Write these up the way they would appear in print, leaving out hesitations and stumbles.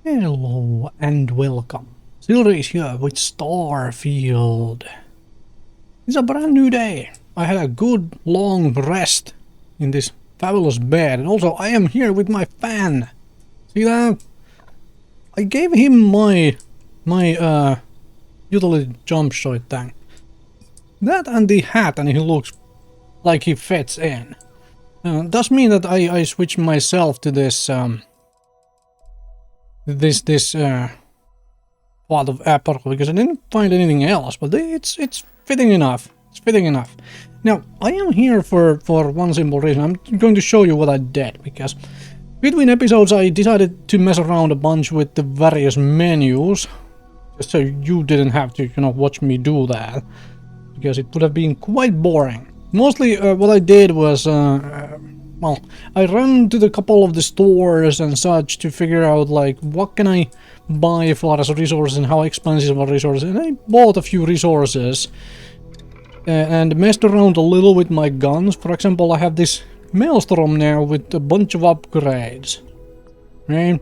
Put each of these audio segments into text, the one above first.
Hello and welcome. Silrace here with Starfield. It's a brand new day. I had a good long rest in this fabulous bed, and also I am here with my fan. See that? I gave him my utility jump shot thing. That and the hat, and he looks like he fits in. Does mean that I switched myself to this part of Apple because I didn't find anything else, but it's fitting enough. It's fitting enough. Now I am here for one simple reason. I'm going to show you what I did because between episodes I decided to mess around a bunch with the various menus, just so you didn't have to, watch me do that because it would have been quite boring. Mostly what I did was well, I ran to the couple of the stores and such to figure out like what can I buy for as resources and how expensive are resources, and I bought a few resources and messed around a little with my guns. For example, I have this Maelstrom now with a bunch of upgrades, right?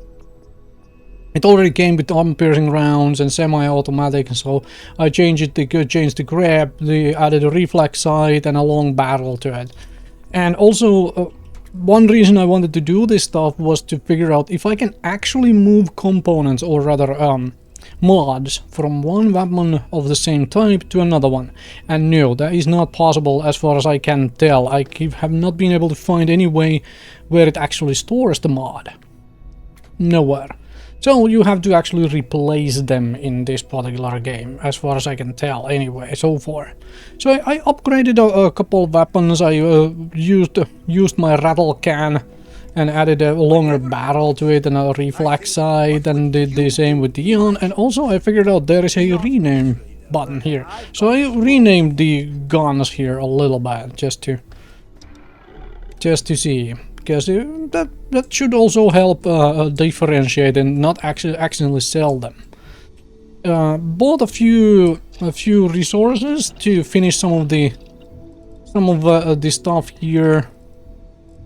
It already came with armor-piercing rounds and semi-automatic, so I changed the grip, added a reflex sight and a long barrel to it. And also, one reason I wanted to do this stuff was to figure out if I can actually move components, or rather mods, from one weapon of the same type to another one. And no, that is not possible as far as I can tell. I have not been able to find any way where it actually stores the mod. Nowhere. So you have to actually replace them in this particular game, as far as I can tell anyway, so far. So I upgraded a couple of weapons. I used my rattle can and added a longer barrel to it and a reflex sight, and did the same with the Eon. And also I figured out there is a rename button here. So I renamed the guns here a little bit, just to see. Because that should also help differentiate and not actually accidentally sell them. Bought a few resources to finish some of the stuff here.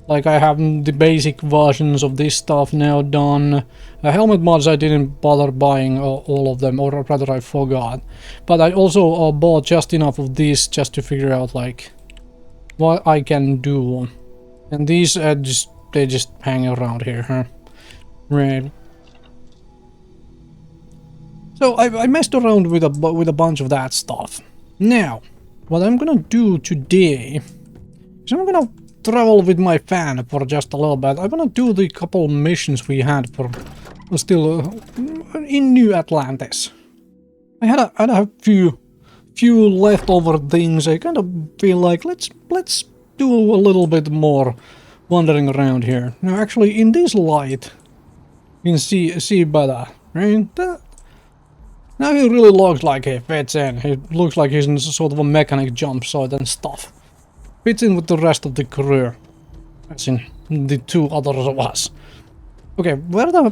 Like I have the basic versions of this stuff now done. Helmet mods I didn't bother buying all of them, or rather I forgot. But I also bought just enough of this just to figure out like what I can do. And these they just hang around here, huh? Right. So I messed around with a bunch of that stuff. Now, what I'm gonna do today is I'm gonna travel with my fan for just a little bit. I'm gonna do the couple missions we had for still in New Atlantis. I had a few leftover things. I kind of feel like let's do a little bit more wandering around here. Now actually in this light you can see better, right? Now he really looks like he fits in. He looks like he's in sort of a mechanic jump suit and stuff. Fits in with the rest of the crew. As in the two others of us. Okay, where the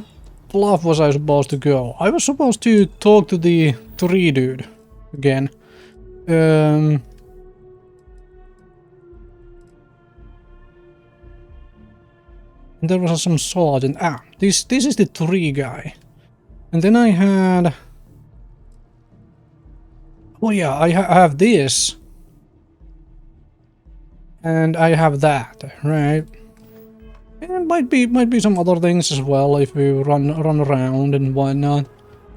fluff was I supposed to go? I was supposed to talk to the tree dude again. There was some sergeant. This is the tree guy. And then I had... Oh yeah, I have this. And I have that, right? And might be some other things as well if we run around and whatnot.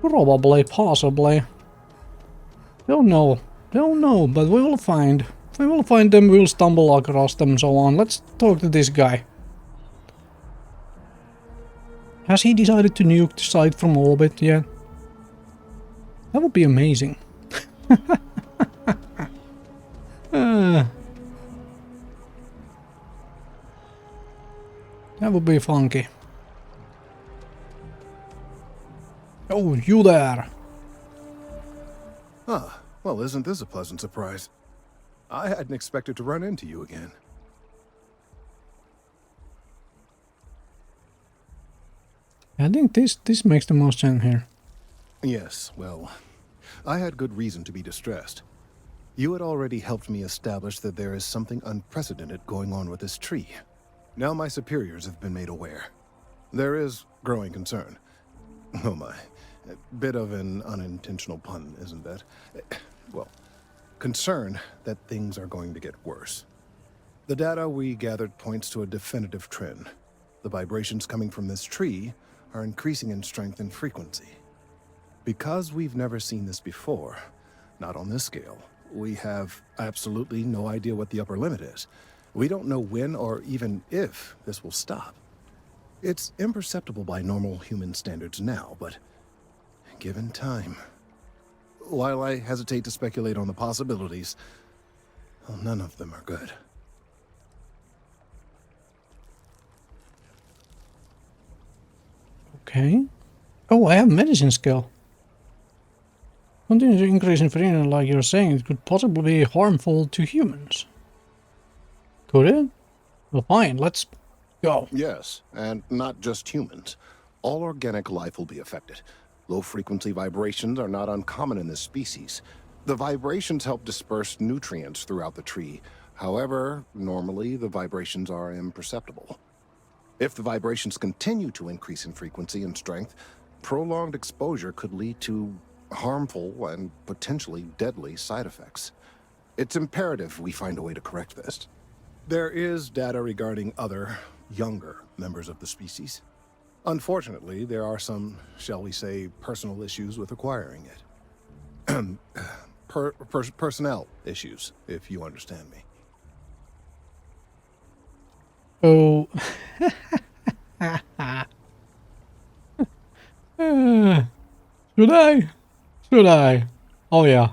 Probably, possibly. Don't know, but we will find. We will find them, we will stumble across them, so on. Let's talk to this guy. Has he decided to nuke the site from orbit yet? That would be amazing. That would be funky. Oh, you there. Ah, well, isn't this a pleasant surprise? I hadn't expected to run into you again. I think this makes the most sense here. Yes, well, I had good reason to be distressed. You had already helped me establish that there is something unprecedented going on with this tree. Now my superiors have been made aware. There is growing concern. Oh my. A bit of an unintentional pun, isn't it? Well, concern that things are going to get worse. The data we gathered points to a definitive trend. The vibrations coming from this tree are increasing in strength and frequency. Because we've never seen this before, not on this scale, we have absolutely no idea what the upper limit is. We don't know when or even if this will stop. It's imperceptible by normal human standards now, but given time. While I hesitate to speculate on the possibilities, well, none of them are good. Okay. Oh, I have medicine skill. Continue to increase in frequency, like you're saying, it could possibly be harmful to humans. Could it? Well, fine, let's go. Yes, and not just humans. All organic life will be affected. Low-frequency vibrations are not uncommon in this species. The vibrations help disperse nutrients throughout the tree. However, normally the vibrations are imperceptible. If the vibrations continue to increase in frequency and strength, prolonged exposure could lead to harmful and potentially deadly side effects. It's imperative we find a way to correct this. There is data regarding other, younger members of the species. Unfortunately, there are some, shall we say, personal issues with acquiring it. Personnel issues, if you understand me. Oh. Should I? Should I? Oh, yeah.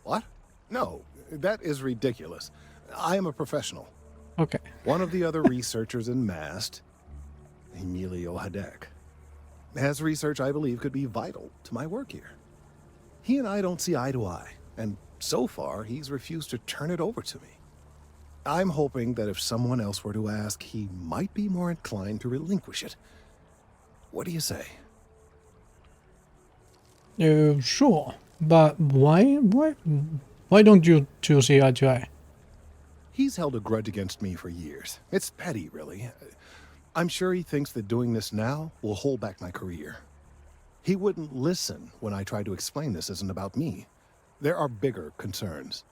What? No, that is ridiculous. I am a professional. Okay. One of the other researchers in MAST, Emilio Hadek, has research I believe could be vital to my work here. He and I don't see eye to eye, and so far he's refused to turn it over to me. I'm hoping that if someone else were to ask, he might be more inclined to relinquish it. What do you say? Sure. But why don't you two see eye to eye? He's held a grudge against me for years. It's petty, really. I'm sure he thinks that doing this now will hold back my career. He wouldn't listen when I tried to explain this isn't about me. There are bigger concerns.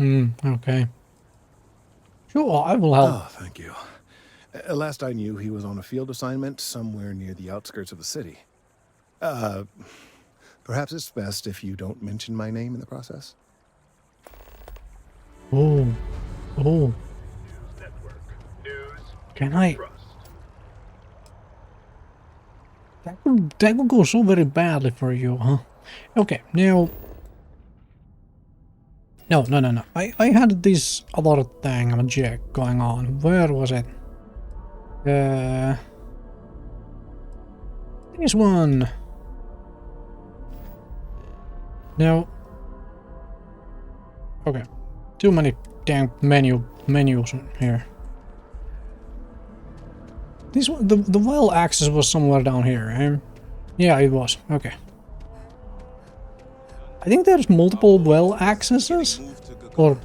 Okay. Sure, I will help. Oh, thank you. Last I knew, he was on a field assignment somewhere near the outskirts of the city. Perhaps it's best if you don't mention my name in the process. Oh. Can I? That would go so very badly for you, huh? Okay, now... No. I had this other thing, a check going on. Where was it? This one. Now... Okay. Too many damn menus here. This one, the well access was somewhere down here, eh? Yeah, it was. Okay. I think there's multiple well accesses, or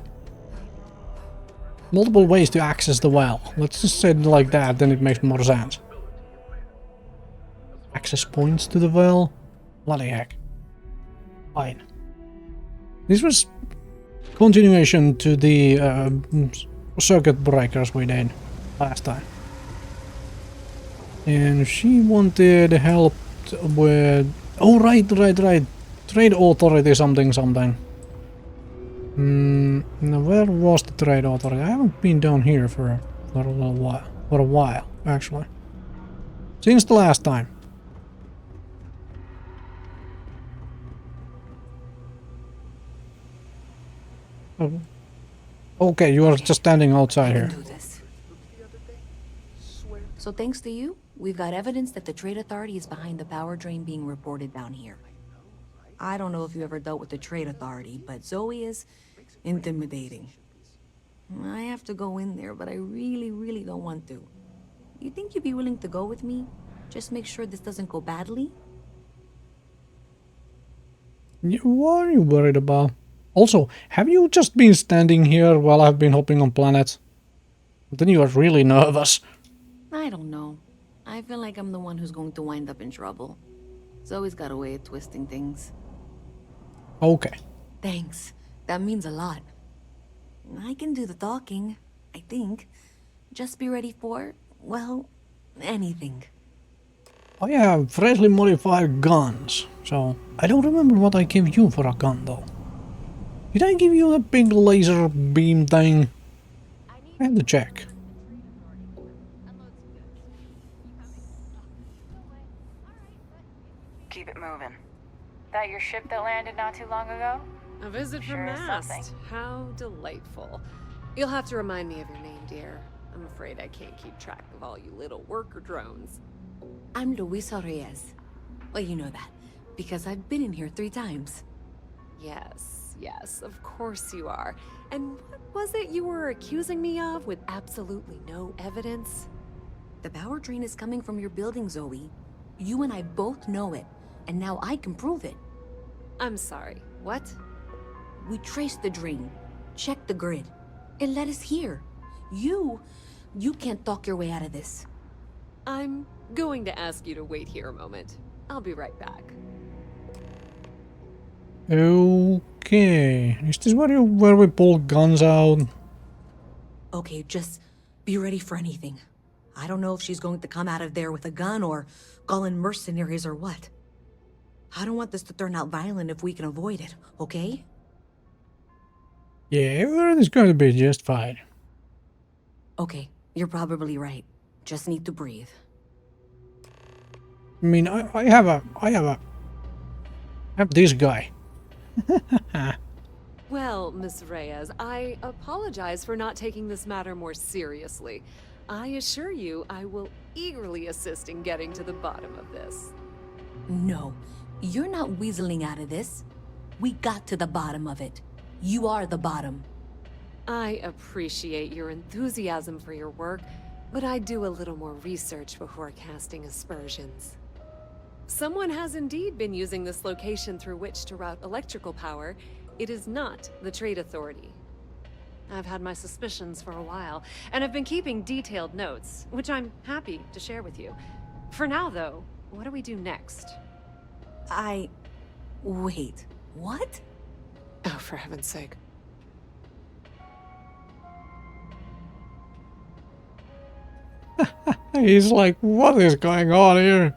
multiple ways to access the well. Let's just say it like that, then it makes more sense. Access points to the well? Bloody heck. Fine. This was continuation to the circuit breakers we did last time. And she wanted help with... Oh, right. Trade authority something. Now where was the trade authority? I haven't been down here for a little while. For a while, actually. Since the last time. Oh. Okay, you are just standing outside here. So thanks to you, we've got evidence that the Trade Authority is behind the power drain being reported down here. I don't know if you ever dealt with the Trade Authority, but Zoe is intimidating. I have to go in there, but I really don't want to. You think you'd be willing to go with me? Just make sure this doesn't go badly? What are you worried about? Also, have you just been standing here while I've been hopping on planets? Then you are really nervous. I don't know. I feel like I'm the one who's going to wind up in trouble. Zoe's got a way of twisting things. Okay. Thanks. That means a lot. I can do the talking, I think. Just be ready for, well, anything. I have freshly modified guns, so I don't remember what I gave you for a gun though. Did I give you a big laser beam thing? I have to check. Keep it moving. That your ship that landed not too long ago? A visit from Sure is Mast. something. How delightful. You'll have to remind me of your name, dear. I'm afraid I can't keep track of all you little worker drones. I'm Luisa Reyes. Well, you know that, because I've been in here 3 times. Yes, of course you are. And what was it you were accusing me of with absolutely no evidence? The power drain is coming from your building, Zoe. You and I both know it, and now I can prove it. I'm sorry, what? We traced the drain, checked the grid. It led us here. You can't talk your way out of this. I'm going to ask you to wait here a moment. I'll be right back. Okay. Is this where we pull guns out? Okay, just be ready for anything. I don't know if she's going to come out of there with a gun or call in mercenaries or what. I don't want this to turn out violent if we can avoid it, okay? Yeah, everything's going to be just fine. Okay, you're probably right. Just need to breathe. I mean, I have this guy. Well, Miss Reyes, I apologize for not taking this matter more seriously. I assure you I will eagerly assist in getting to the bottom of this. No, you're not weaseling out of this. We got to the bottom of it. You are the bottom. I appreciate your enthusiasm for your work, but I'd do a little more research before casting aspersions. Someone has indeed been using this location through which to route electrical power. It is not the Trade Authority. I've had my suspicions for a while, and have been keeping detailed notes, which I'm happy to share with you. For now, though, what do we do next? Wait, what? Oh, for heaven's sake. He's like, what is going on here?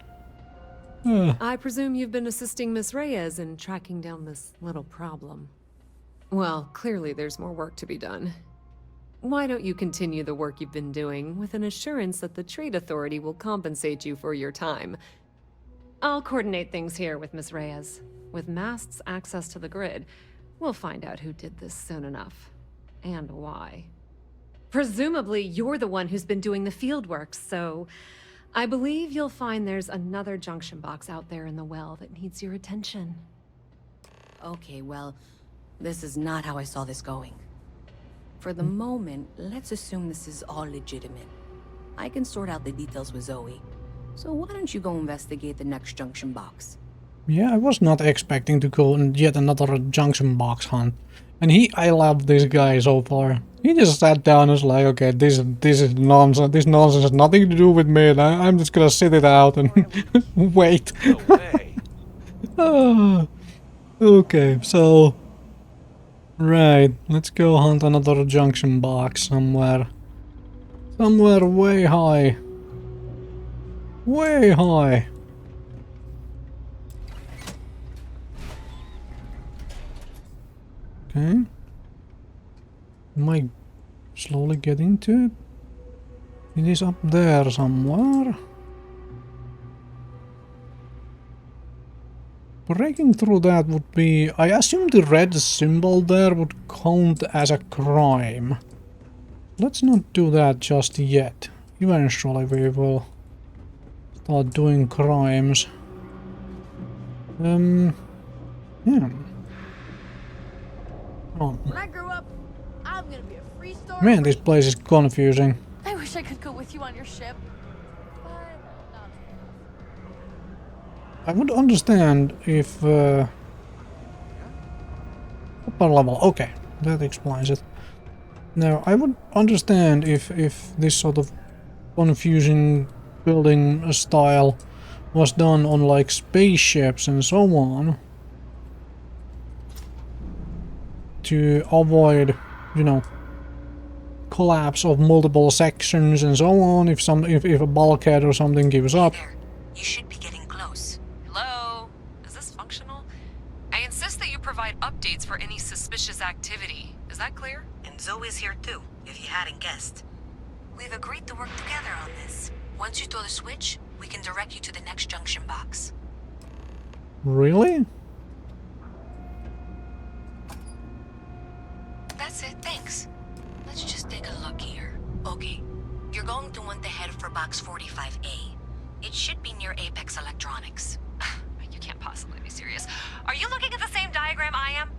I presume you've been assisting Miss Reyes in tracking down this little problem. Well, clearly there's more work to be done. Why don't you continue the work you've been doing with an assurance that the Trade Authority will compensate you for your time? I'll coordinate things here with Miss Reyes. With Mast's access to the grid, we'll find out who did this soon enough. And why. Presumably, you're the one who's been doing the field work, so I believe you'll find there's another junction box out there in the well that needs your attention. Okay, well, this is not how I saw this going. For the moment, let's assume this is all legitimate. I can sort out the details with Zoe. So why don't you go investigate the next junction box? Yeah, I was not expecting to go on yet another junction box hunt. And I love this guy so far. He just sat down and was like, okay, this is nonsense. This nonsense has nothing to do with me. And I'm just gonna sit it out and wait. No way. Okay, so... Right, let's go hunt another junction box somewhere. Somewhere way high. Way high. Okay. Am I slowly getting to it? It is up there somewhere. Breaking through that would be... I assume the red symbol there would count as a crime. Let's not do that just yet. Eventually we will start doing crimes. Yeah. Oh. When I grow up, I'm gonna be a free star. Man, this place is confusing. I wish I could go with you on your ship. But not. I would understand if... upper level, okay, that explains it. Now, I would understand if this sort of confusing building style was done on like spaceships and so on to avoid, you know, collapse of multiple sections and so on if a bulkhead or something gives up. There. You should be getting close. Hello? Is this functional? I insist that you provide updates for any suspicious activity. Is that clear? And Zoe's here too, if you hadn't guessed. We've agreed to work together on this. Once you throw the switch, we can direct you to the next junction box. Really? That's it, thanks. Let's just take a look here. Okay, you're going to want to head for box 45A. It should be near Apex Electronics. You can't possibly be serious. Are you looking at the same diagram I am?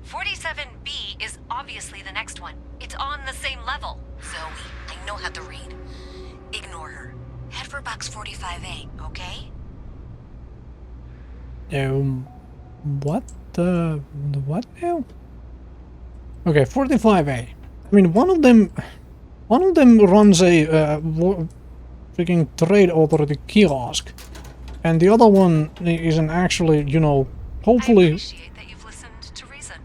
47B is obviously the next one. It's on the same level. Zoe, I know how to read. Ignore her. Head for box 45A, okay? What the what now? Okay, 45A. I mean, one of them runs a freaking trade authority kiosk, and the other one isn't actually, you know, hopefully. I appreciate that you've listened to reason.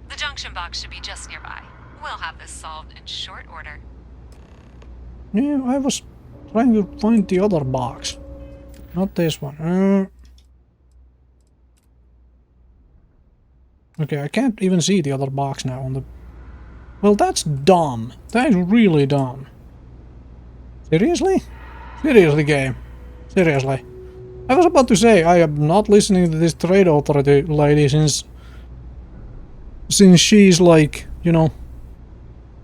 The junction box should be just nearby. We'll have this solved in short order. Yeah, I was trying to find the other box, not this one. Okay, I can't even see the other box now on the... Well, that's dumb. That is really dumb. Seriously? Seriously, game. Seriously. I was about to say, I am not listening to this trade authority lady since she's like, you know,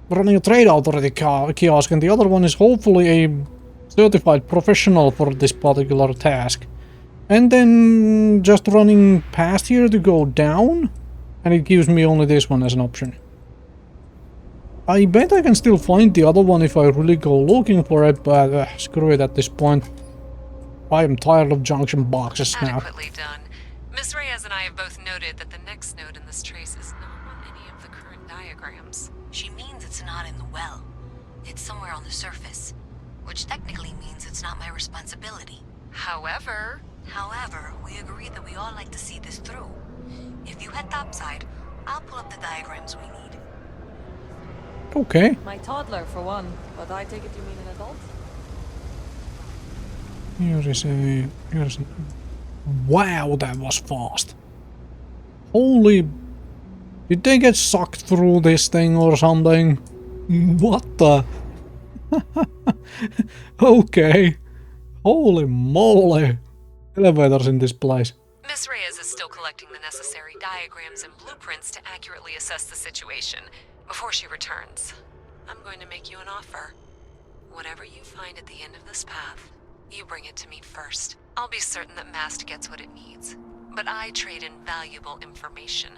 running a trade authority kiosk, and the other one is hopefully a certified professional for this particular task. And then just running past here to go down? And it gives me only this one as an option. I bet I can still find the other one if I really go looking for it, but screw it at this point. I am tired of junction boxes now. Adequately done. Miss Reyes and I have both noted that the next node in this trace is not on any of the current diagrams. She means it's not in the well. It's somewhere on the surface. Which technically means it's not my responsibility. However, we agreed that we all like to see this through. If you head topside, I'll pull up the diagrams we need. Okay. My toddler, for one. But I take it you mean an adult? Here's wow, that was fast. Holy... Did they get sucked through this thing or something? What the... Okay. Holy moly. Elevators in this place. Miss Reyes is still collecting the necessary diagrams and blueprints to accurately assess the situation. Before she returns, I'm going to make you an offer. Whatever you find at the end of this path, you bring it to me first. I'll be certain that MAST gets what it needs. But I trade in valuable information.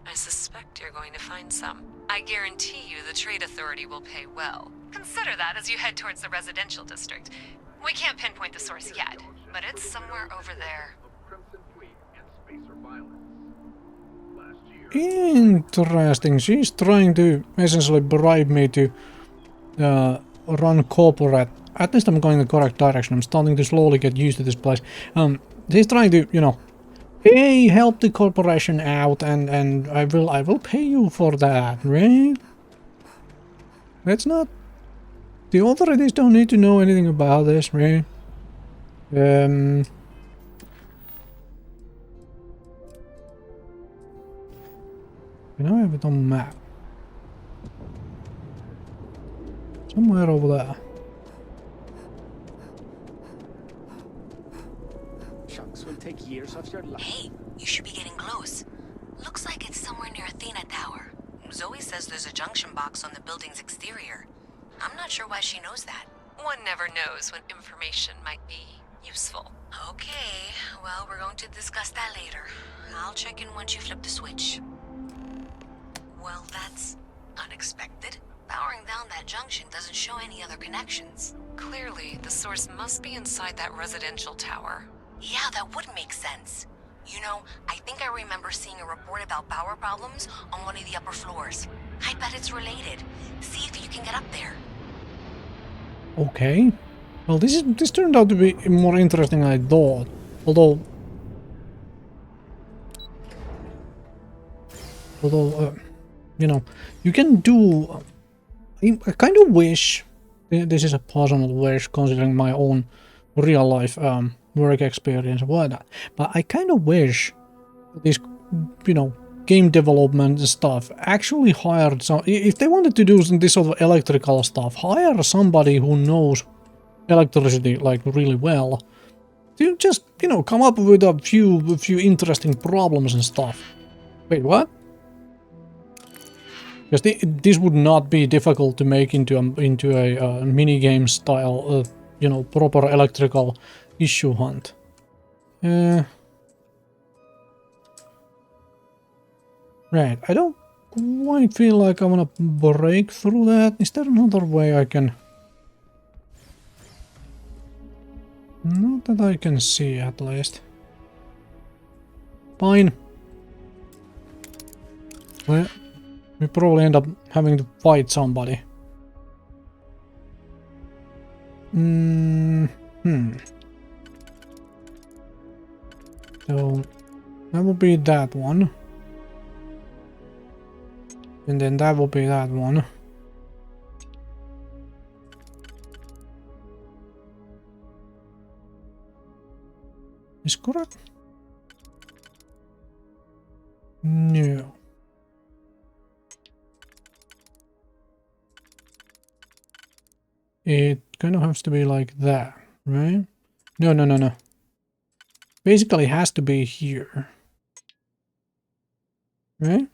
I suspect you're going to find some. I guarantee you the Trade Authority will pay well. Consider that as you head towards the residential district. We can't pinpoint the source yet, but it's somewhere over there. Interesting. She's trying to essentially bribe me to run corporate. At least I'm going in the correct direction. I'm starting to slowly get used to this place. She's trying to, you know, hey, help the corporation out, and I will pay you for that, right? That's not... The authorities don't need to know anything about this, right? Can I have it on map? Somewhere over there. Chunks will take years of your life. Hey, you should be getting close. Looks like it's somewhere near Athena Tower. Zoe says there's a junction box on the building's exterior. I'm not sure why she knows that. One never knows when information might be useful. Okay, well, we're going to discuss that later. I'll check in once you flip the switch. Well, that's unexpected. Powering down that junction doesn't show any other connections. Clearly, the source must be inside that residential tower. Yeah, that would make sense. You know, I think I remember seeing a report about power problems on one of the upper floors. I bet it's related. See if you can get up there. Okay. Well, this turned out to be more interesting than I thought. Although, you know, you can do. I kind of wish this is a personal wish, considering my own real life work experience and whatnot. But I kind of wish this, you know, game development stuff actually hired some. If they wanted to do this sort of electrical stuff, hire somebody who knows electricity like really well to just, you know, come up with a few interesting problems and stuff. Wait, what? Because this would not be difficult to make into a mini game style, you know, proper electrical issue hunt. Right, I don't quite feel like I want to break through that. Is there another way I can? Not that I can see, at least. Fine. Well, we probably end up having to fight somebody. So, that would be that one. And then that will be that one. Is correct? No. It kind of has to be like that, right? No. Basically it has to be here. Right?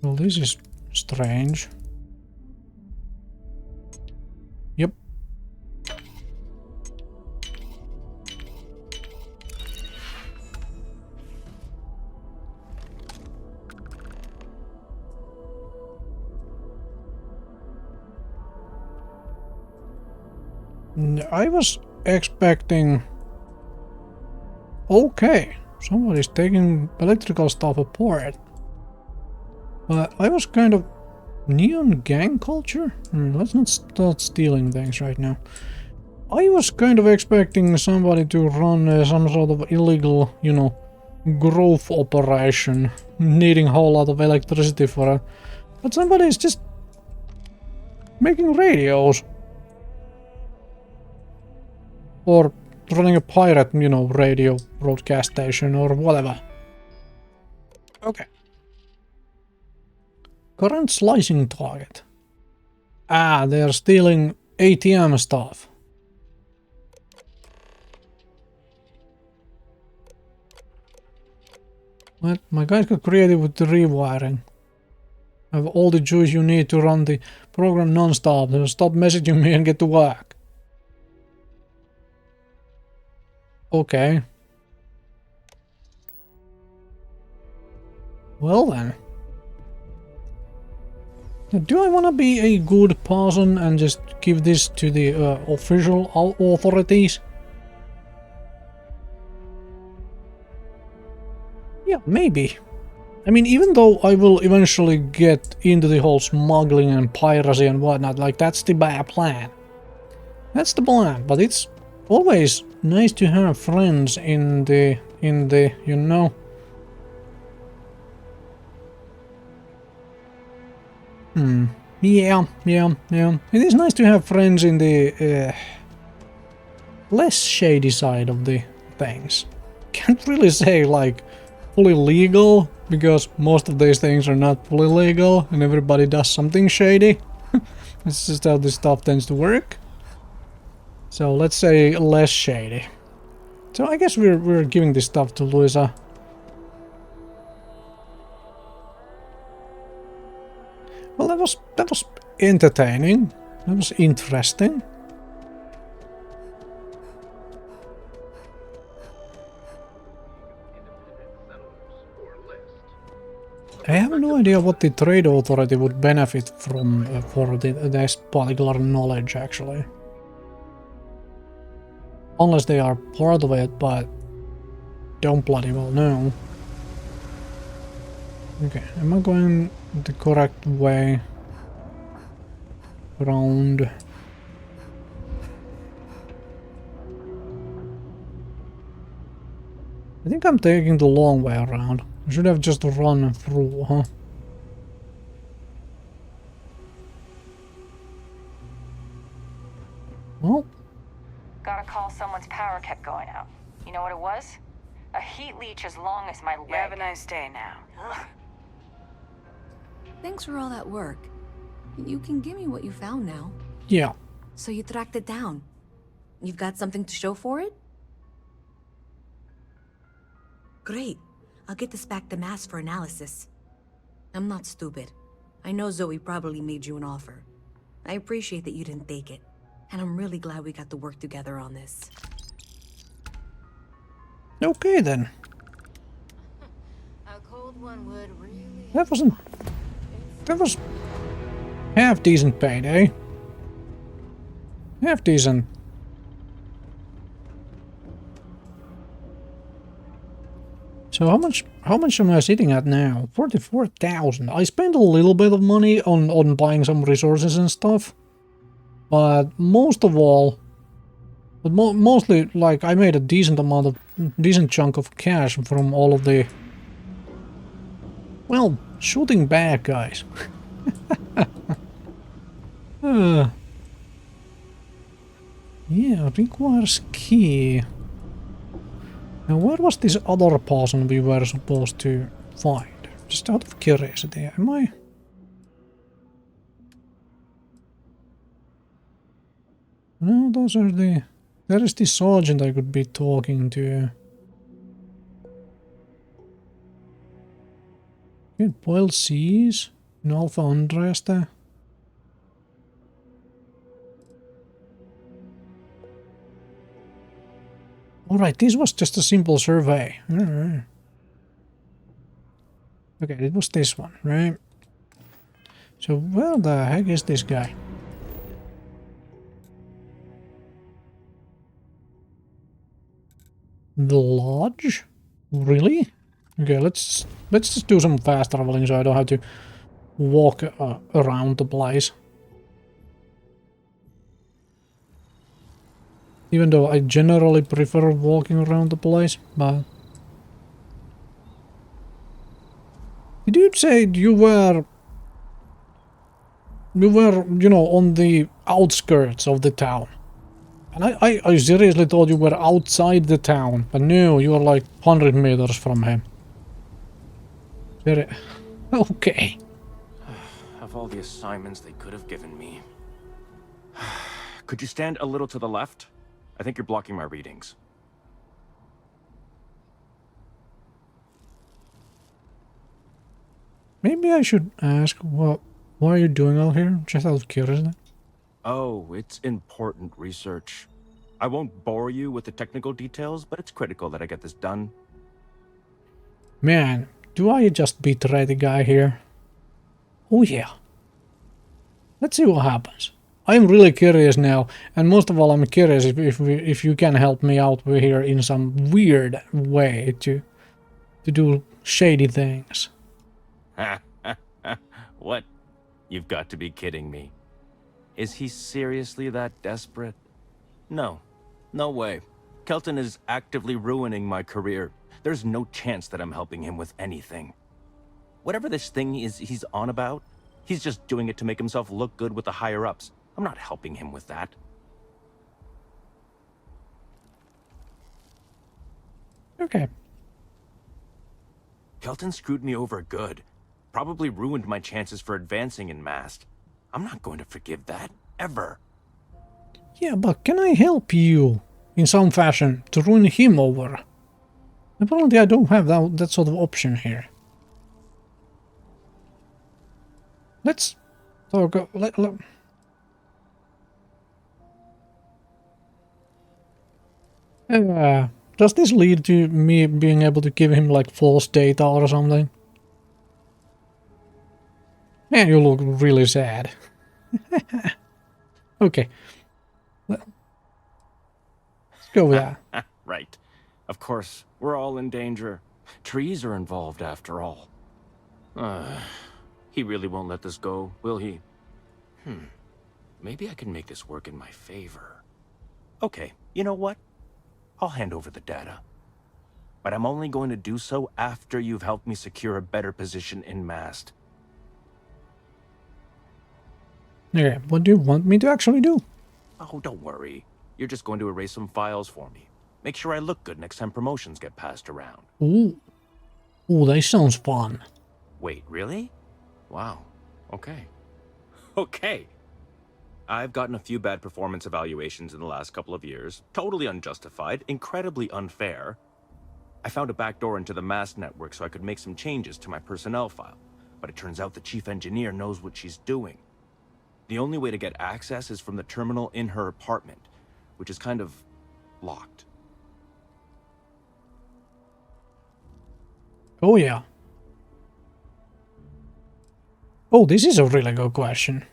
Well, this is strange. Yep. I was expecting... Okay, somebody's taking electrical stuff apart. But I was kind of... Neon gang culture? Let's not start stealing things right now. I was kind of expecting somebody to run some sort of illegal, you know, growth operation, needing a whole lot of electricity for it. But somebody's just making radios. Or running a pirate, you know, radio broadcast station or whatever. Okay. Current slicing target. Ah, they're stealing ATM stuff. What? My guys got creative with the rewiring. I have all the juice you need to run the program non-stop. So stop messaging me and get to work. Okay. Well then. Do I want to be a good person and just give this to the official authorities? Yeah, maybe. I mean, even though I will eventually get into the whole smuggling and piracy and whatnot, like that's the bad plan. That's the plan, but it's always nice to have friends in the, you know. Yeah. It is nice to have friends in the less shady side of the things. Can't really say like fully legal, because most of these things are not fully legal and everybody does something shady. This is how this stuff tends to work. So let's say less shady. So I guess we're giving this stuff to Luisa. Well, that was entertaining. That was interesting. I have no idea what the trade authority would benefit from for this particular knowledge, actually. Unless they are part of it, but don't bloody well know. Okay, am I going the correct way? around. I think I'm taking the long way around. I should have just run through, huh? Well, Got a call someone's power kept going out. You know what it was? A heat leech as long as my leg. Have a nice day now. Thanks for all that work. You can give me what you found now. yeah. So you tracked it down. You've got something to show for it? Great. I'll get this back to Mass for analysis. I'm not stupid. I know Zoe probably made you an offer. I appreciate that you didn't take it. And I'm really glad we got to work together on this. Okay then. A cold one would really... That was half decent payday. Half decent. So how much am I sitting at now? 44,000. I spent a little bit of money on buying some resources and stuff. But most of all, mostly like I made a decent chunk of cash from all of the, well, shooting bad guys. Yeah, requires key. Now where was this other person we were supposed to find? Just out of curiosity, am I? No, those are the... There is the sergeant I could be talking to. Good, boiled seas in Alpha Andresta. Alright, this was just a simple survey. Alright. Okay, it was this one, right? So where the heck is this guy? The lodge? Really? Okay, let's just do some fast traveling so I don't have to walk around the place. Even though I generally prefer walking around the place, but... Did you say you were, you know, on the outskirts of the town? And I seriously thought you were outside the town, but no, you are like 100 meters from him. Okay. Of all the assignments they could have given me. Could you stand a little to the left? I think you're blocking my readings. Maybe I should ask, what are you doing out here? Just out of curiosity. Oh, it's important research. I won't bore you with the technical details, but it's critical that I get this done. Man, do I just betray the guy here? Oh yeah. Let's see what happens. I'm really curious now, and most of all I'm curious if you can help me out here in some weird way to do shady things. What? You've got to be kidding me. Is he seriously that desperate? No. No way. Kelton is actively ruining my career. There's no chance that I'm helping him with anything. Whatever this thing is he's on about, he's just doing it to make himself look good with the higher-ups. I'm not helping him with that. Okay. Kelton screwed me over good. Probably ruined my chances for advancing in Mast. I'm not going to forgive that, ever. Yeah, but can I help you in some fashion to ruin him over? Apparently I don't have that sort of option here. Let's talk... does this lead to me being able to give him like false data or something? Man, you look really sad. Okay. Let's go with that. Right. Of course, we're all in danger. Trees are involved after all. He really won't let this go, will he? Maybe I can make this work in my favor. Okay, you know what? I'll hand over the data. But I'm only going to do so after you've helped me secure a better position in Mast. Okay, what do you want me to actually do? Oh, don't worry. You're just going to erase some files for me. Make sure I look good next time promotions get passed around. Ooh. Ooh, that sounds fun. Wait, really? Wow. Okay. Okay. I've gotten a few bad performance evaluations in the last couple of years. Totally unjustified, incredibly unfair. I found a backdoor into the Mast network so I could make some changes to my personnel file. But it turns out the chief engineer knows what she's doing. The only way to get access is from the terminal in her apartment, which is kind of locked. Oh yeah. Oh, this is a really good question.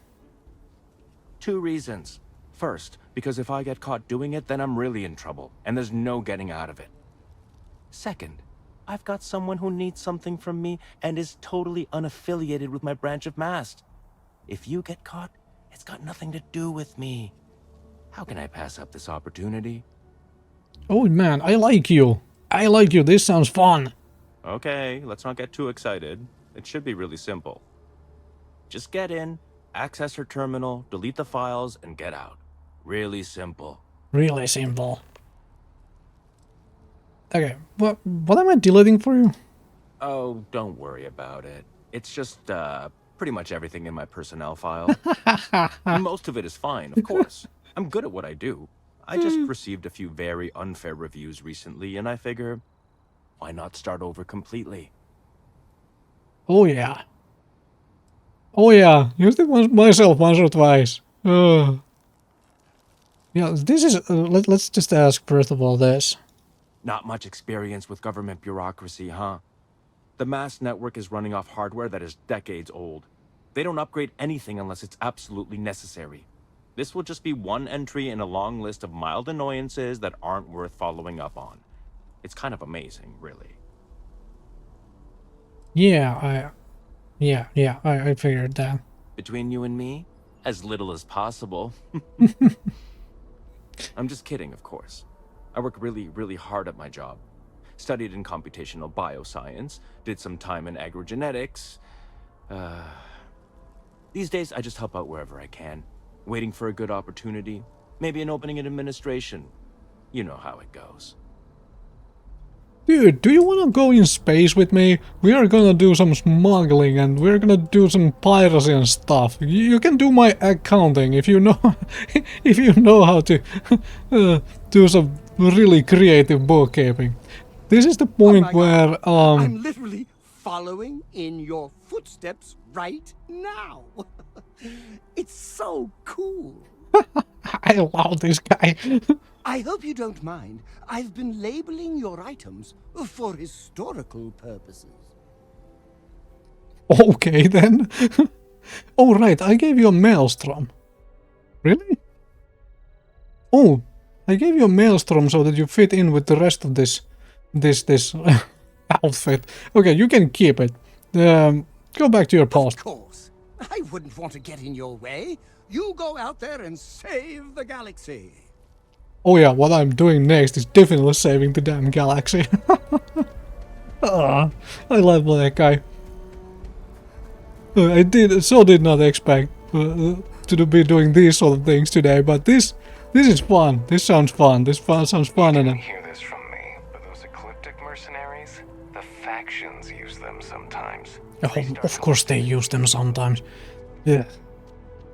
2 reasons. First, because if I get caught doing it, then I'm really in trouble, and there's no getting out of it. Second, I've got someone who needs something from me and is totally unaffiliated with my branch of Mast. If you get caught, it's got nothing to do with me. How can I pass up this opportunity? Oh man, I like you. I like you. This sounds fun. Okay, let's not get too excited. It should be really simple. Just get in, access her terminal, delete the files, and get out. Really simple. Really simple. Okay, what am I deleting for you? Oh, don't worry about it. It's just, pretty much everything in my personnel file. Most of it is fine, of course. I'm good at what I do. I just received a few very unfair reviews recently, and I figure, why not start over completely? Oh yeah. Oh yeah, used it myself once or twice. Yeah, this is. Let's just ask first of all this. Not much experience with government bureaucracy, huh? The Mast network is running off hardware that is decades old. They don't upgrade anything unless it's absolutely necessary. This will just be one entry in a long list of mild annoyances that aren't worth following up on. It's kind of amazing, really. Yeah, I figured that. Between you and me, as little as possible. I'm just kidding, of course. I work really, really hard at my job. Studied in computational bioscience, did some time in agrogenetics. These days, I just help out wherever I can. Waiting for a good opportunity. Maybe an opening in administration. You know how it goes. Dude, do you wanna go in space with me? We are gonna do some smuggling and we're gonna do some piracy and stuff. You can do my accounting if you know if you know how to do some really creative bookkeeping. This is the point where I'm literally following in your footsteps right now. It's so cool. I love this guy. I hope you don't mind. I've been labeling your items for historical purposes. Okay then. Oh right, I gave you a maelstrom. Really? Oh, I gave you a maelstrom so that you fit in with the rest of this outfit. Okay, you can keep it. Go back to your post. Of course. I wouldn't want to get in your way. You go out there and save the galaxy. Oh yeah, what I'm doing next is definitely saving the damn galaxy. I love that guy. I did not expect to be doing these sort of things today, but this is fun. This sounds fun. Sounds fun. You And didn't hear this from me, but those ecliptic mercenaries, the factions use them sometimes. of course they use them sometimes. Yeah.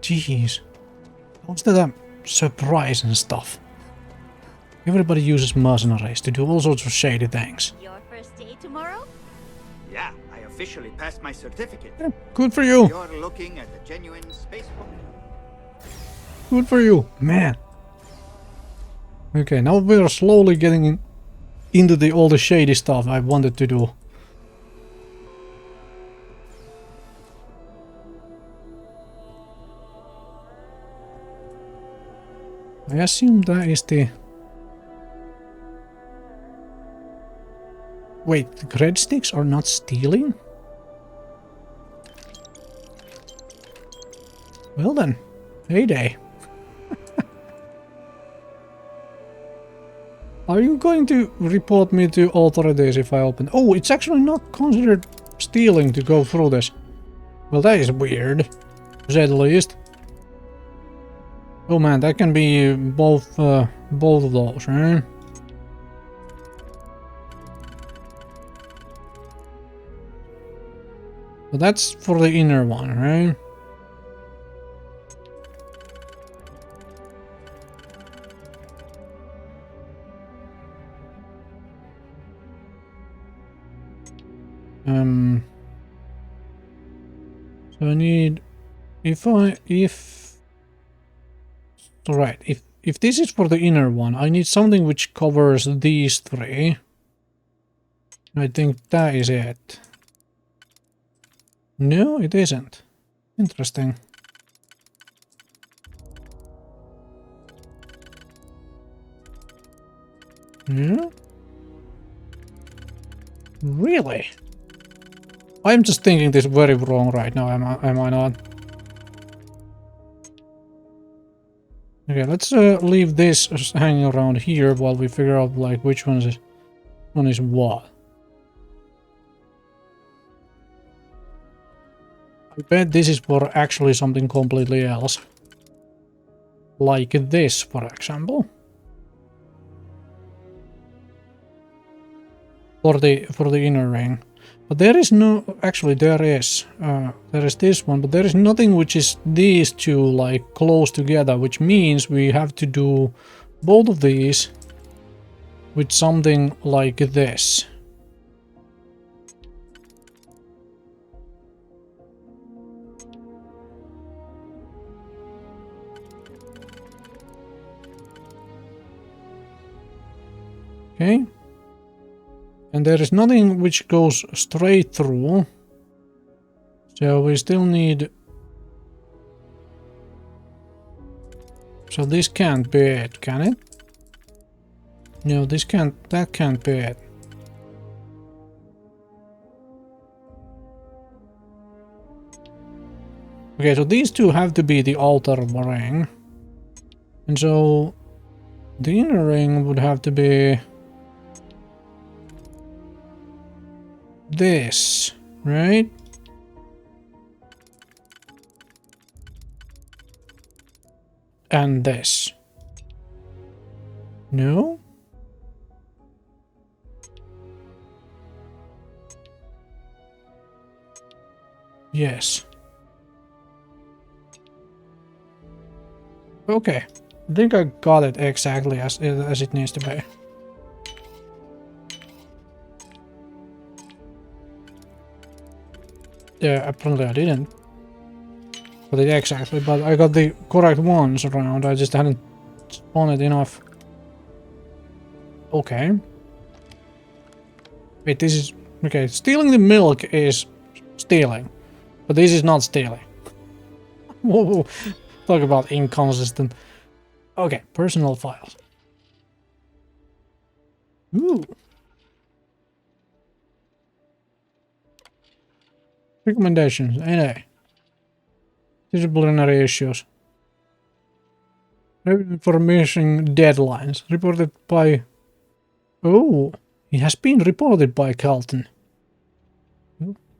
Jeez. How's that a surprise and stuff? Everybody uses mercenaries to do all sorts of shady things. Your first day tomorrow? Yeah, I officially passed my certificate. Yeah, good for you. You're looking at a genuine space woman. Good for you, man. Okay, now we're slowly getting into all the shady stuff I wanted to do. I assume that is the... Wait, the grid sticks are not stealing? Well then, Heyday. Are you going to report me to authorities if I open? Oh, it's actually not considered stealing to go through this. Well, that is weird, to say the least. Oh man, that can be both of those, right? So that's for the inner one, right? So I need, right, if this is for the inner one, I need something which covers these three. I think that is it. No, it isn't. Interesting. Yeah? Really? I'm just thinking this very wrong right now, am I not? Okay, let's leave this hanging around here while we figure out like which one is what. I bet this is for actually something completely else. Like this, for example. For the inner ring. But there is no, actually there is this one, but there is nothing which is these two like close together, which means we have to do both of these with something like this. Okay. And there is nothing which goes straight through. So we still need... So this can't be it, can it? No, this can't... That can't be it. Okay, so these two have to be the outer ring. And so... The inner ring would have to be... This, right? And this. No? Yes. Okay. I think I got it exactly as it needs to be. Yeah, apparently I didn't. Got it exactly, but I got the correct ones around, I just hadn't spun it enough. Okay. Wait, this is... Okay, stealing the milk is stealing. But this is not stealing. Whoa, talk about inconsistent. Okay, personal files. Ooh. Recommendations, NA. Disciplinary issues. For missing deadlines. Reported by... Oh, he has been reported by Carlton.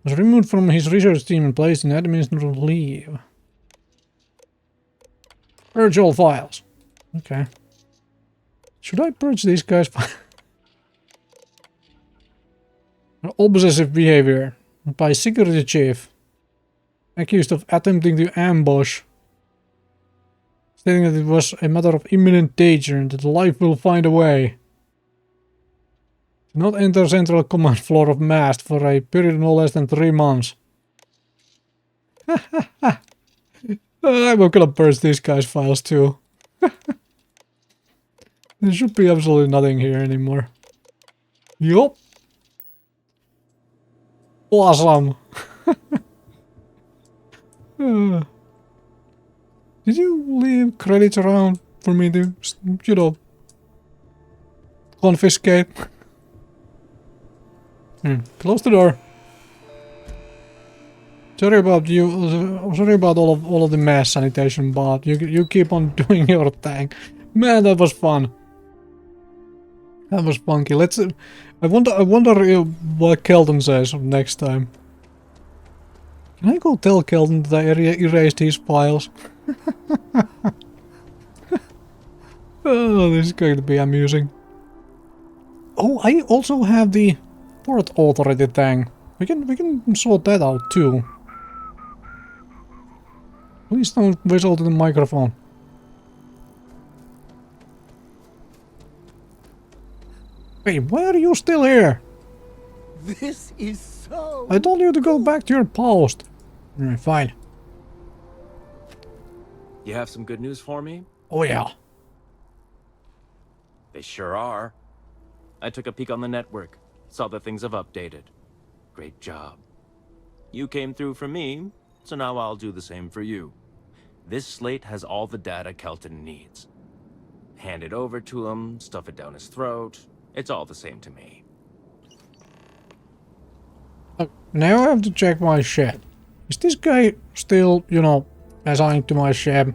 Was removed from his research team and placed in administrative leave. Purge all files. Okay. Should I purge these guys? Obsessive behavior by security chief. Accused of attempting to ambush. Stating that it was a matter of imminent danger and that life will find a way. Do not enter central command floor of MAST for a period no less than 3 months. I'm gonna purge these guys' files too. There should be absolutely nothing here anymore. Yup. Awesome. Did you leave credits around for me to, you know, confiscate? Close the door. Sorry about you. Sorry about all of the mass sanitation, but you keep on doing your thing. Man, that was fun. That was funky. Let's. I wonder what Kelton says next time. Can I go tell Kelton that I erased his files? Oh, this is going to be amusing. Oh, I also have the port authority thing. We can sort that out too. Please don't whistle to the microphone. Hey, why are you still here? This is so... I told you to go back to your post. Alright, fine. You have some good news for me? Oh yeah. They sure are. I took a peek on the network, saw that things have updated. Great job. You came through for me, so now I'll do the same for you. This slate has all the data Kelton needs. Hand it over to him, stuff it down his throat. It's all the same to me. Now I have to check my ship. Is this guy still, you know, assigned to my ship?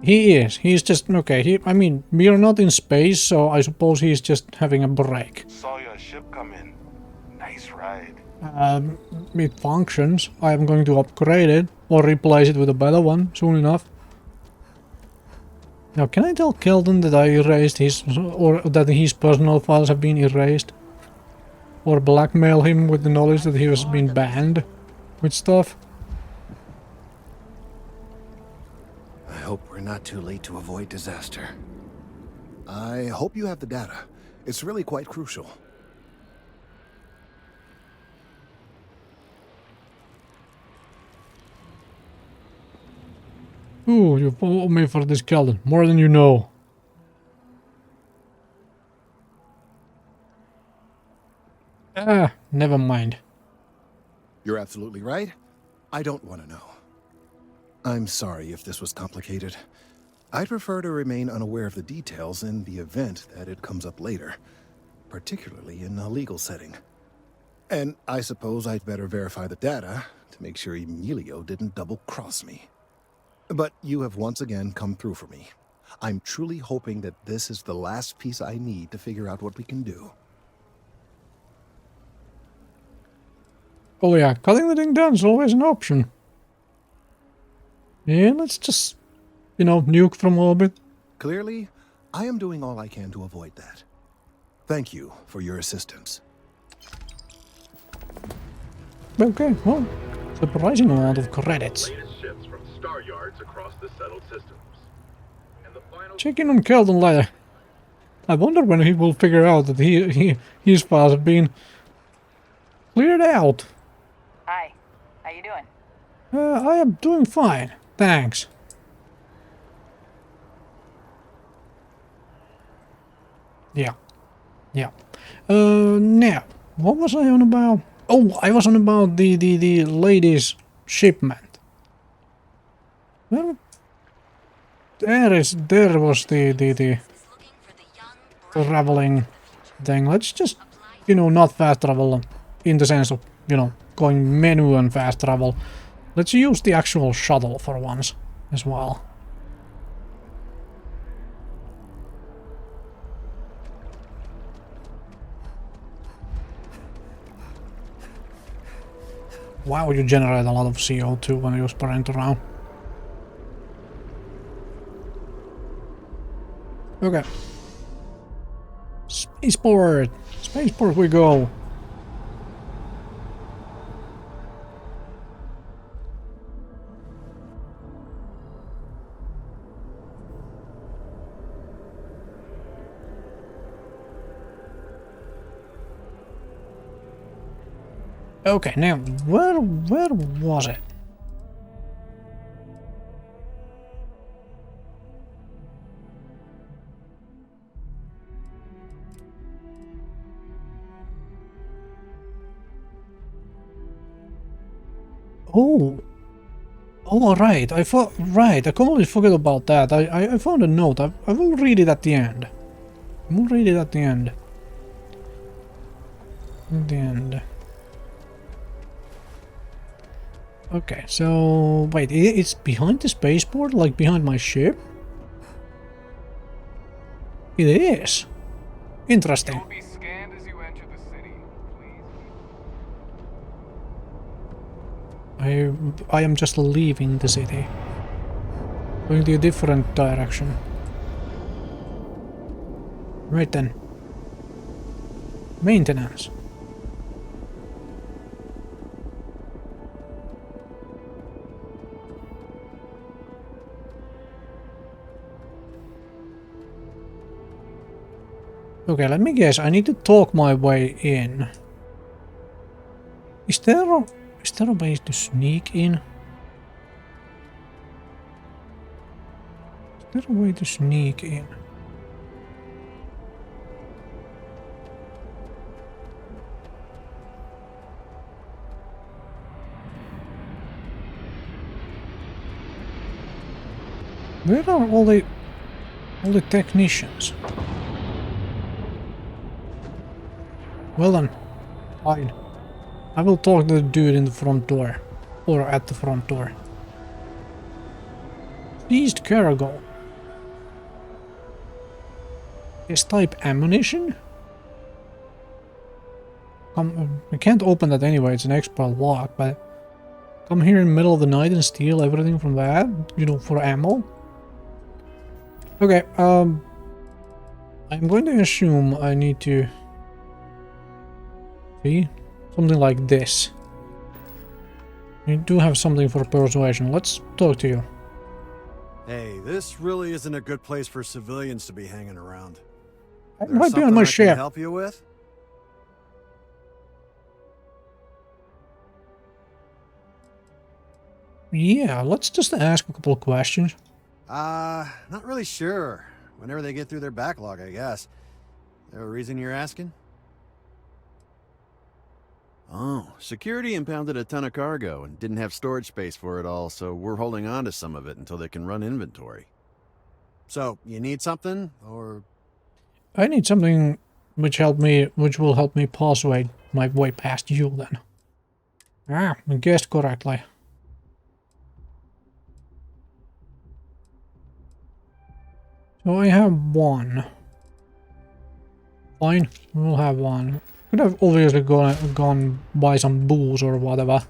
He is. He's just... okay, I mean, we are not in space, so I suppose he's just having a break. Saw your ship come in. Nice ride. It functions. I am going to upgrade it, or replace it with a better one, soon enough. Now, can I tell Kelton that I erased his... or that his personal files have been erased? Or blackmail him with the knowledge that he has been banned with stuff? I hope we're not too late to avoid disaster. I hope you have the data. It's really quite crucial. Ooh, you follow me for this, Kelton. More than you know. Ah, never mind. You're absolutely right. I don't want to know. I'm sorry if this was complicated. I'd prefer to remain unaware of the details in the event that it comes up later, particularly in a legal setting. And I suppose I'd better verify the data to make sure Emilio didn't double-cross me. But you have once again come through for me. I'm truly hoping that this is the last piece I need to figure out what we can do. Oh yeah, cutting the thing down is always an option. Yeah, let's just, you know, nuke from orbit. Clearly, I am doing all I can to avoid that. Thank you for your assistance. Okay, well, surprising amount of credits. Latest ships from star yards across the settled systems. And the final... Checking on Kelton later. I wonder when he will figure out that his files have been cleared out. Hi. How you doing? I am doing fine, thanks. Yeah. Now, what was I on about? Oh, I was on about the ladies' shipment. Well, there was the traveling thing. Let's just, you know, not fast travel in the sense of, you know, going menu and fast travel. Let's use the actual shuttle for once as well. Wow, you generate a lot of CO2 when you sprint around. Okay. Spaceport! Spaceport we go! Okay, now, where was it? Oh, right. I completely forgot about that. I found a note. I will read it at the end. At the end. Okay, so wait, it's behind the spaceport, like behind my ship? It is. Interesting. You'll be scanned as you enter the city. I am just leaving the city. Going to a different direction. Right then. Maintenance. Okay, let me guess. I need to talk my way in. Is there a way to sneak in? Is there a way to sneak in? Where are all the technicians? Well then, fine. I will talk to the dude in the front door. Or at the front door. Seized cargo. S-type ammunition? I can't open that anyway, it's an expert lock, but... Come here in the middle of the night and steal everything from that? You know, for ammo? Okay, I'm going to assume I need to... See? Something like this. You do have something for persuasion. Let's talk to you. Hey, this really isn't a good place for civilians to be hanging around. I might be on my ship. Help you with? Yeah, let's just ask a couple of questions. Not really sure. Whenever they get through their backlog, I guess. There a reason you're asking? Oh, security impounded a ton of cargo and didn't have storage space for it all, so we're holding on to some of it until they can run inventory. So, you need something, or...? I need something which will help me persuade my way past you then. Ah, I guessed correctly. So I have one. Fine, we'll have one. Could have obviously gone buy some booze or whatever,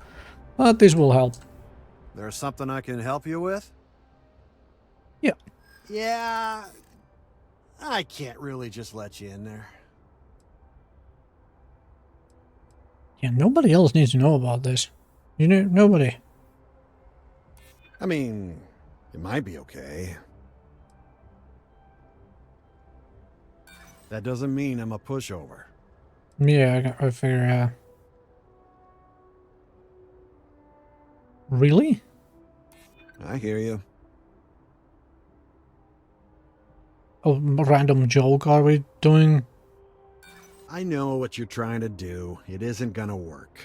but this will help. There's something I can help you with? Yeah. Yeah, I can't really just let you in there. Yeah, nobody else needs to know about this. You know, nobody. I mean, it might be okay. That doesn't mean I'm a pushover. Yeah, I figure, Really? I hear you. A random joke are we doing? I know what you're trying to do. It isn't gonna work.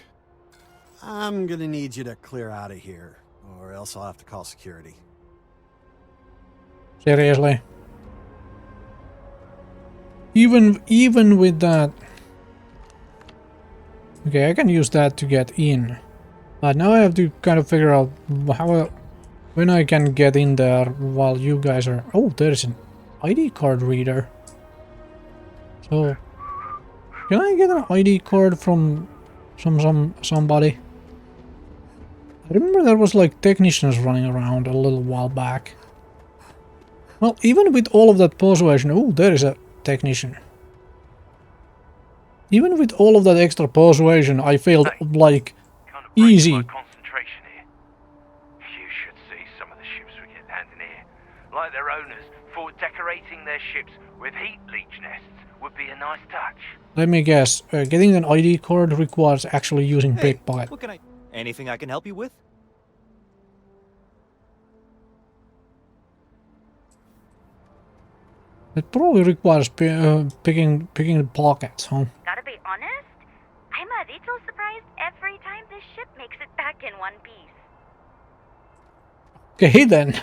I'm gonna need you to clear out of here, or else I'll have to call security. Seriously? Even with that... Okay, I can use that to get in. But now I have to kind of figure out when I can get in there while you guys are... Oh, there's an ID card reader. So... Can I get an ID card from somebody? I remember there was like technicians running around a little while back. Well, even with all of that persuasion... Oh, there is a technician. Even with all of that extra persuasion, I failed like easy. Concentration here. You should see some of the ships we get landing here. Like their owners thought decorating their ships with heat leech nests would be a nice touch. Let me guess. Getting an ID card requires actually using pickpocket. What can I? Anything I can help you with? It probably requires picking the pockets, huh? Gotta be honest, I'm a little surprised every time this ship makes it back in one piece. Okay then.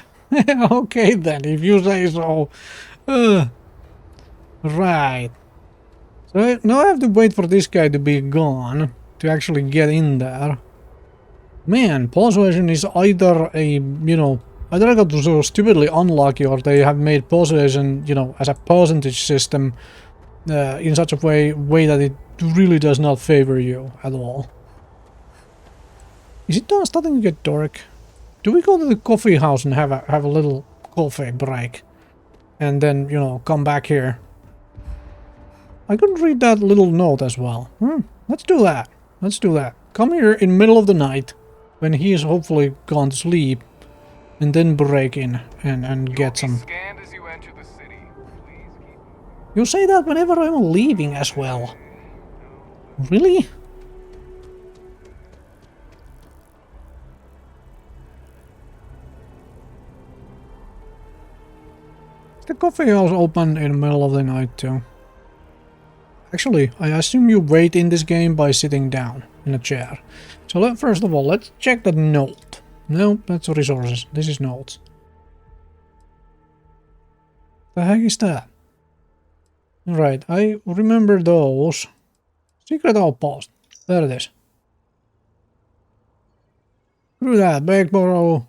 Okay then, if you say so. Right. So now I have to wait for this guy to be gone to actually get in there. Man, persuasion is either a, you know, either I got so stupidly unlucky or they have made persuasion, you know, as a percentage system in such a way that it really does not favor you at all. Is it starting to get dark? Do we go to the coffee house and have a little coffee break? And then, you know, come back here? I could read that little note as well. Let's do that. Let's do that. Come here in middle of the night, when he is hopefully gone to sleep, and then break in and get some. You say that whenever I'm leaving as well. Really? Is the coffee house open in the middle of the night too? Actually, I assume you wait in this game by sitting down in a chair. So first of all, let's check the note. No, that's resources. This is notes. The heck is that? Right, I remember those. Secret outpost. There it is. Through that, Bagborough.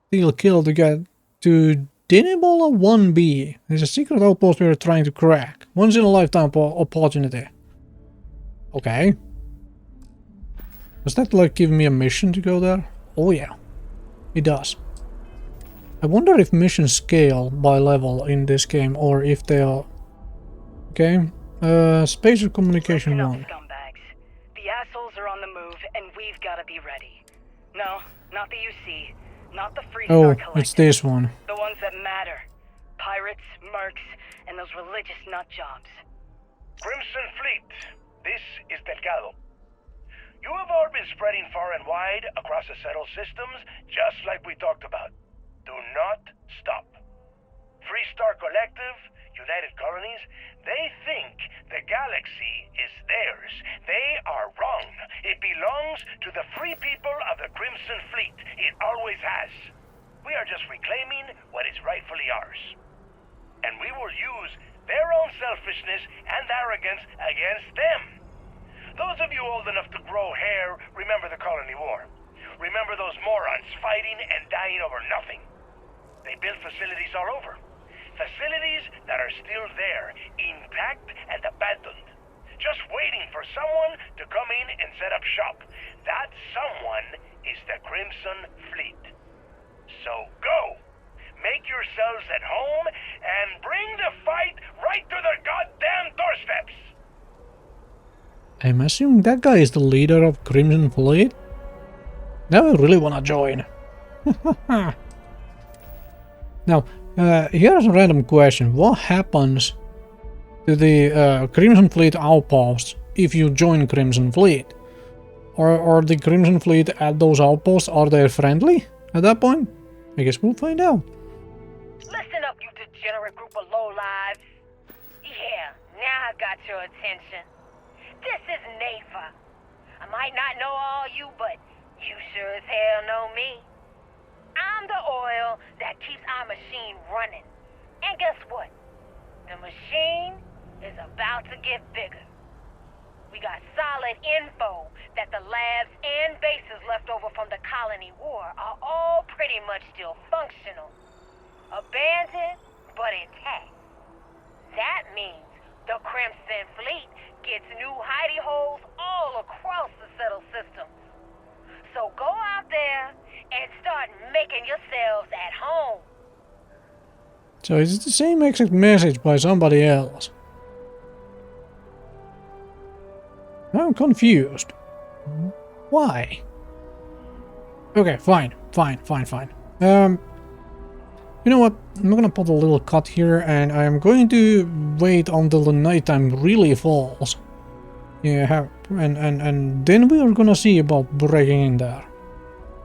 Steal kill to get to Denebola 1B. There's a secret outpost we're trying to crack. Once in a lifetime opportunity. Okay. Does that like give me a mission to go there? Oh yeah. It does. I wonder if missions scale by level in this game or if they are... Okay. Spatial communication 1. Scumbags. The assholes are on the move and we've got to be ready. No, not the UC. Not the Free Star Collective. It's this one. The ones that matter. Pirates, mercs, and those religious nut jobs. Crimson Fleet, this is Delgado. You have all been spreading far and wide across the settled systems, just like we talked about. Do not stop. Free Star Collective, United Colonies, they think the galaxy is theirs. They are wrong. It belongs to the free people of the Crimson Fleet. It always has. We are just reclaiming what is rightfully ours. And we will use their own selfishness and arrogance against them. Those of you old enough to grow hair remember the Colony War. Remember those morons fighting and dying over nothing. They built facilities all over. Facilities that are still there, intact and abandoned. Just waiting for someone to come in and set up shop. That someone is the Crimson Fleet. So go! Make yourselves at home and bring the fight right to their goddamn doorsteps! I'm assuming that guy is the leader of Crimson Fleet? Now I really wanna join. Now, here's a random question. What happens to the Crimson Fleet outposts if you join Crimson Fleet? Are the Crimson Fleet at those outposts, are they friendly at that point? I guess we'll find out. Listen up, you degenerate group of lowlives. Yeah, now I got your attention. This is Nafa. I might not know all you, but you sure as hell know me. I'm the oil that keeps our machine running. And guess what? The machine is about to get bigger. We got solid info that the labs and bases left over from the Colony War are all pretty much still functional. Abandoned, but intact. That means the Crimson Fleet gets new hidey holes all across the settled systems. So go out there and start making yourselves at home. So it's the same exact message by somebody else. I'm confused. Why? Okay, fine. You know what? I'm gonna put a little cut here and I'm going to wait until the nighttime really falls. Yeah, and then we are gonna see about breaking in there.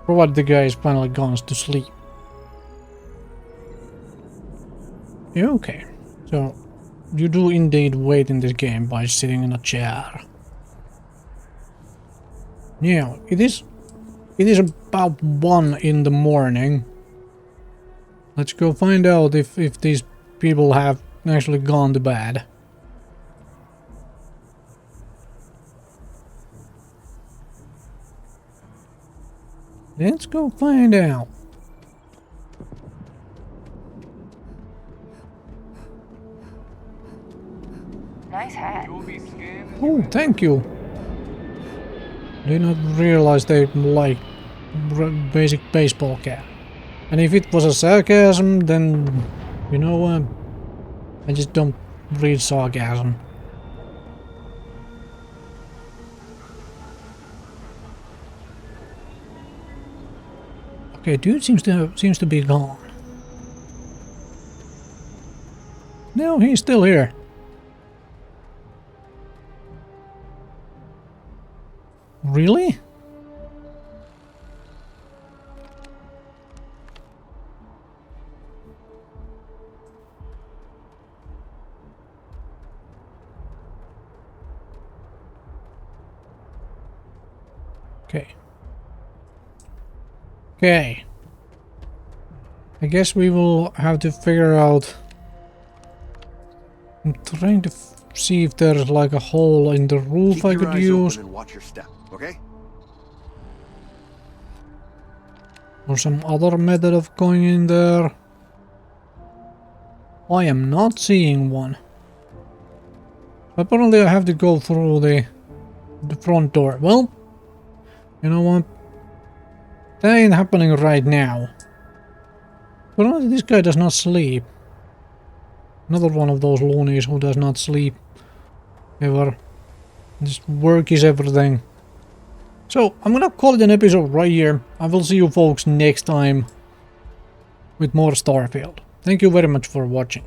Provided the guy is finally gone to sleep. Yeah, okay. So, you do indeed wait in this game by sitting in a chair. Yeah, it is about 1 in the morning. Let's go find out if these people have actually gone to bed. Let's go find out. Nice hat. Oh, thank you. Did not realize they like basic baseball cap. And if it was a sarcasm, then you know what? I just don't read sarcasm. Okay, dude seems to be gone. No, he's still here. Really? Okay. Okay. I guess we will have to figure out... I'm trying to see if there's like a hole in the roof I could use. And watch your step, okay? Or some other method of going in there. I am not seeing one. Apparently I have to go through the front door. Well, you know what? That ain't happening right now. But this guy does not sleep. Another one of those loonies who does not sleep. Ever. This work is everything. So, I'm gonna call it an episode right here. I will see you folks next time with more Starfield. Thank you very much for watching.